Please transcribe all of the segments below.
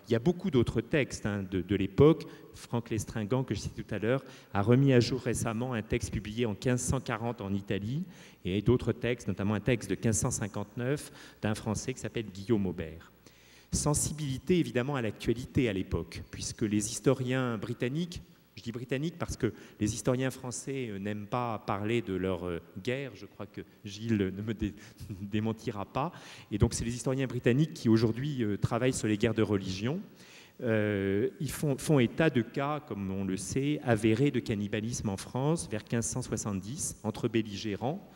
il y a beaucoup d'autres textes de l'époque. Franck Lestringant, que je citais tout à l'heure, a remis à jour récemment un texte publié en 1540 en Italie, et d'autres textes, notamment un texte de 1559 d'un Français qui s'appelle Guillaume Aubert. Sensibilité évidemment à l'actualité à l'époque, puisque les historiens britanniques, je dis britanniques parce que les historiens français n'aiment pas parler de leur guerre, je crois que Gilles ne me démentira pas, et donc c'est les historiens britanniques qui aujourd'hui travaillent sur les guerres de religion. Ils font état de cas, comme on le sait, avérés de cannibalisme en France vers 1570, entre belligérants.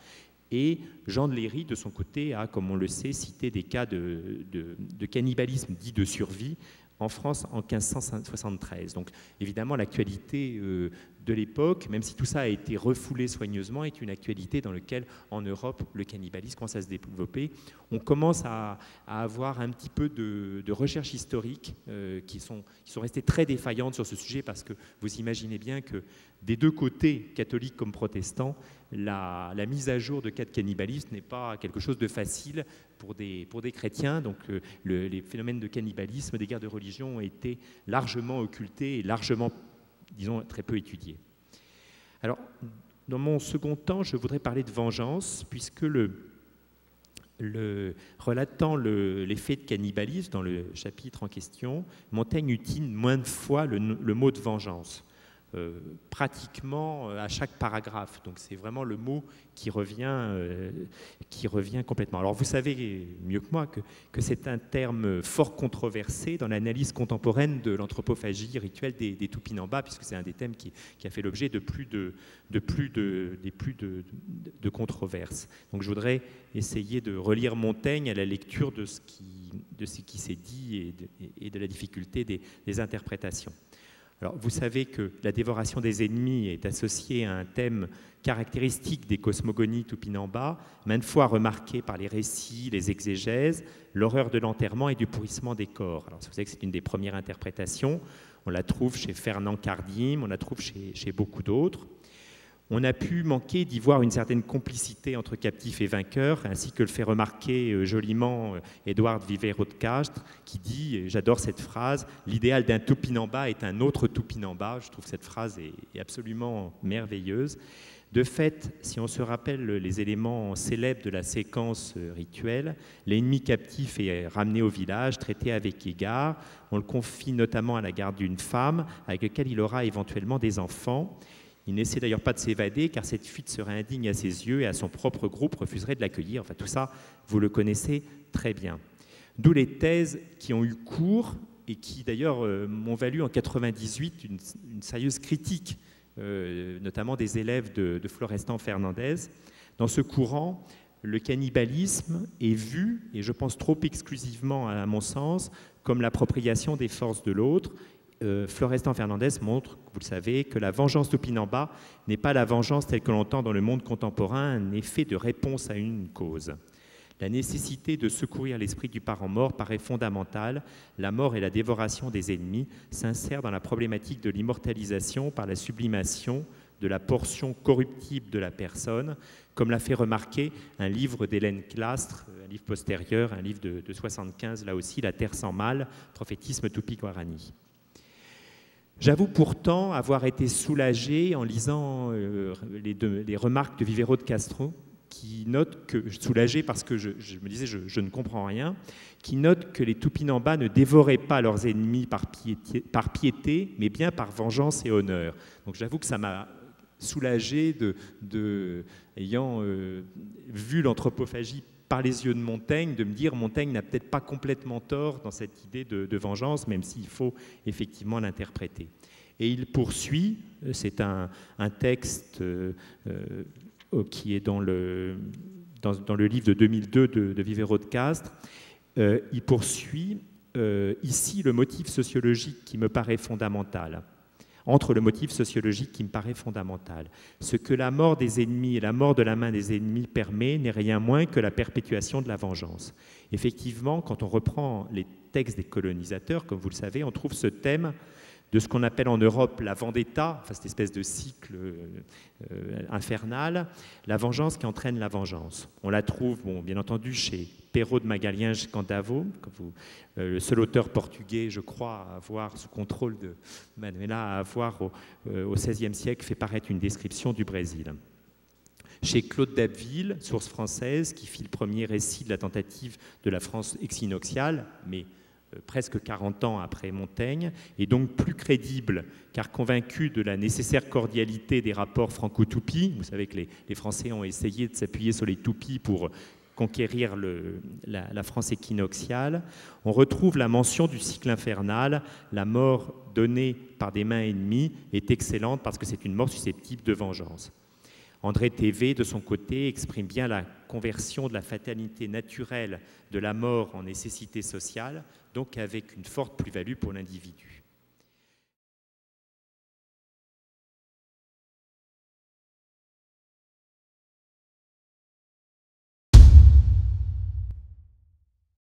Et Jean de Léry, de son côté, a, comme on le sait, cité des cas de cannibalisme dit de survie en France en 1573. Donc évidemment, l'actualité de l'époque, même si tout ça a été refoulé soigneusement, est une actualité dans laquelle, en Europe, le cannibalisme commence à se développer. On commence à avoir un petit peu de recherches historiques qui sont restées très défaillantes sur ce sujet, parce que vous imaginez bien que des deux côtés, catholiques comme protestants, la mise à jour de cas de cannibalisme n'est pas quelque chose de facile pour des chrétiens. Donc les phénomènes de cannibalisme, des guerres de religion ont été largement occultés et largement, disons, très peu étudiés. Alors, dans mon second temps, je voudrais parler de vengeance, puisque relatant les faits de cannibalisme, dans le chapitre en question, Montaigne utilise moins de fois le mot de vengeance. Pratiquement à chaque paragraphe. Donc c'est vraiment le mot qui revient complètement. Alors vous savez mieux que moi que c'est un terme fort controversé dans l'analyse contemporaine de l'anthropophagie rituelle des Tupinambas, puisque c'est un des thèmes qui a fait l'objet de plus de controverses. Donc je voudrais essayer de relire Montaigne à la lecture de ce qui s'est dit et de la difficulté des interprétations. Alors, vous savez que la dévoration des ennemis est associée à un thème caractéristique des cosmogonies Tupinambas, maintes fois remarqué par les récits, les exégèses, l'horreur de l'enterrement et du pourrissement des corps. Alors, vous savez que c'est une des premières interprétations. On la trouve chez Fernand Cardim, on la trouve chez beaucoup d'autres. On a pu manquer d'y voir une certaine complicité entre captifs et vainqueurs, ainsi que le fait remarquer joliment Édouard Vivero de Castres, qui dit, et j'adore cette phrase, « L'idéal d'un Tupinamba est un autre Tupinamba ». Je trouve cette phrase est absolument merveilleuse. De fait, si on se rappelle les éléments célèbres de la séquence rituelle, l'ennemi captif est ramené au village, traité avec égard. On le confie notamment à la garde d'une femme, avec laquelle il aura éventuellement des enfants. Il n'essaie d'ailleurs pas de s'évader, car cette fuite serait indigne à ses yeux et à son propre groupe refuserait de l'accueillir. Enfin, tout ça, vous le connaissez très bien. D'où les thèses qui ont eu cours et qui, d'ailleurs, m'ont valu en 1998 une sérieuse critique, notamment des élèves de Florestan Fernandez. Dans ce courant, le cannibalisme est vu, et je pense trop exclusivement à mon sens, comme l'appropriation des forces de l'autre. Florestan Fernandez montre, vous le savez, que la vengeance Tupinamba n'est pas la vengeance telle que l'entend dans le monde contemporain, un effet de réponse à une cause. La nécessité de secourir l'esprit du parent mort paraît fondamentale. La mort et la dévoration des ennemis s'insèrent dans la problématique de l'immortalisation par la sublimation de la portion corruptible de la personne, comme l'a fait remarquer un livre d'Hélène Clastre, un livre postérieur, un livre de 1975, là aussi, La Terre sans mal, prophétisme Tupi-Guarani. J'avoue pourtant avoir été soulagé en lisant les remarques de Vivero de Castro, qui note que, soulagé parce que je me disais je ne comprends rien, qui note que les Tupinambas ne dévoraient pas leurs ennemis par piété, mais bien par vengeance et honneur. Donc j'avoue que ça m'a soulagé ayant vu l'anthropophagie par les yeux de Montaigne, de me dire Montaigne n'a peut-être pas complètement tort dans cette idée de vengeance, même s'il faut effectivement l'interpréter. Et il poursuit, c'est un texte qui est dans le livre de 2002 de Vivero de Castres, il poursuit ici le motif sociologique qui me paraît fondamental. Entre le motif sociologique qui me paraît fondamental. Ce que la mort des ennemis et la mort de la main des ennemis permet n'est rien moins que la perpétuation de la vengeance. Effectivement, quand on reprend les textes des colonisateurs, comme vous le savez, on trouve ce thème de ce qu'on appelle en Europe la vendetta, enfin cette espèce de cycle infernal, la vengeance qui entraîne la vengeance. On la trouve, bon, bien entendu, chez Pero de Magalhães Candavo, le seul auteur portugais, je crois, à avoir, sous contrôle de Manuela, à avoir au XVIe siècle fait paraître une description du Brésil. Chez Claude d'Abbeville, source française, qui fit le premier récit de la tentative de la France equinoxiale, mais presque 40 ans après Montaigne, et donc plus crédible, car convaincu de la nécessaire cordialité des rapports franco-toupis. Vous savez que les Français ont essayé de s'appuyer sur les toupis pour conquérir la France équinoxiale. On retrouve la mention du cycle infernal. La mort donnée par des mains ennemies est excellente parce que c'est une mort susceptible de vengeance. André Tévé, de son côté, exprime bien la conversion de la fatalité naturelle de la mort en nécessité sociale, donc avec une forte plus-value pour l'individu.